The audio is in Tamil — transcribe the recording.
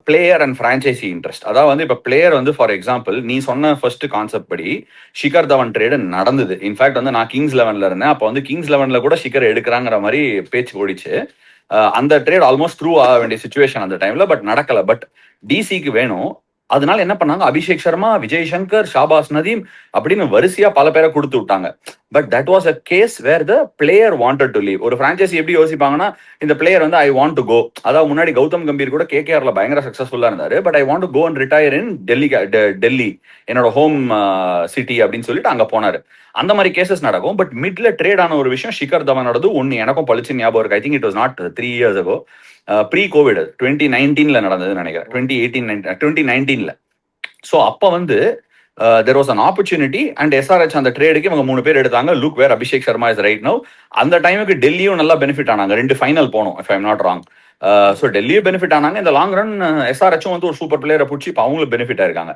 Player and franchisee interest. அதாவது வந்து இப்போ பிளேயர் வந்து ஃபார் எக்ஸாம்பிள் நீ சொன்ன ஃபர்ஸ்ட் கான்செப்ட் படி ஷிகர் தவன் ட்ரேடு நடந்தது. இன்ஃபேக்ட் வந்து நான் கிங்ஸ் லெவன்ல இருந்தேன். அப்போ வந்து கிங்ஸ் லெவன்ல கூட ஷிகர் எடுக்கிறாங்கிற மாதிரி பேச்சு ஓடிச்சு. அந்த ட்ரேட் ஆல்மோஸ்ட் த்ரூ ஆக வேண்டிய சுச்சுவேஷன் அந்த டைம்ல, பட் நடக்கல. பட் டிசிக்கு வேணும். அதனால என்ன பண்ணாங்க, அபிஷேக் சர்மா, விஜய் சங்கர், ஷாபாஸ் நதீம் அப்படின்னு வரிசையா பல பேரை கொடுத்து விட்டாங்க. But that was a case where the player wanted to leave. ஒரு பிரான்ச்சைசி எப்படி யோசிப்பாங்கன்னா, இந்த பிளேயர் வந்து ஐ வாண்ட் டு கோ. அதாவது முன்னாடி கௌதம் கம்பீர் கூட கேகேஆர்ல பயங்கர சக்சஸ்ஃபுல்லா இருந்தாரு. But I want to go and retire in Delhi, என்னோட ஹோம் சிட்டி அப்படின்னு சொல்லிட்டு அங்க போனாரு. அந்த மாதிரி கேசஸ் நடக்கும். பட் மிட்ல ட்ரேட் ஆன ஒரு விஷயம் ஷிகர் தவனோடது ஒன்னு எனக்கும் பளிச்சு ஞாபகம் இருக்கு. I think it was not 3 years ago. Pre Covid 2019ல நடந்ததுன்னு நினைக்கிறேன். 2019ல. ஸோ அப்போ வந்து there was an opportunity and SRH அந்த ட்ரேடுக்கு இவங்க 3 பேர் எடுத்தாங்க. Look where Abhishek Sharma is right now. அந்த டைமுக்கு டெல்லியும் நல்லா பெனிஃபிட் ஆனாங்க. 2 ஃபைனல் போனோம் if I am not wrong. So டெல்லியும் பெனிஃபிட் ஆனாங்க. இந்த லாங் ரன் எஸ்ஆர்ஹெச்சும் வந்து ஒரு சூப்பர் பிளேயரை பிடிச்சி இப்போ அவங்களும் பெனிஃபிட் ஆயிருக்காங்க.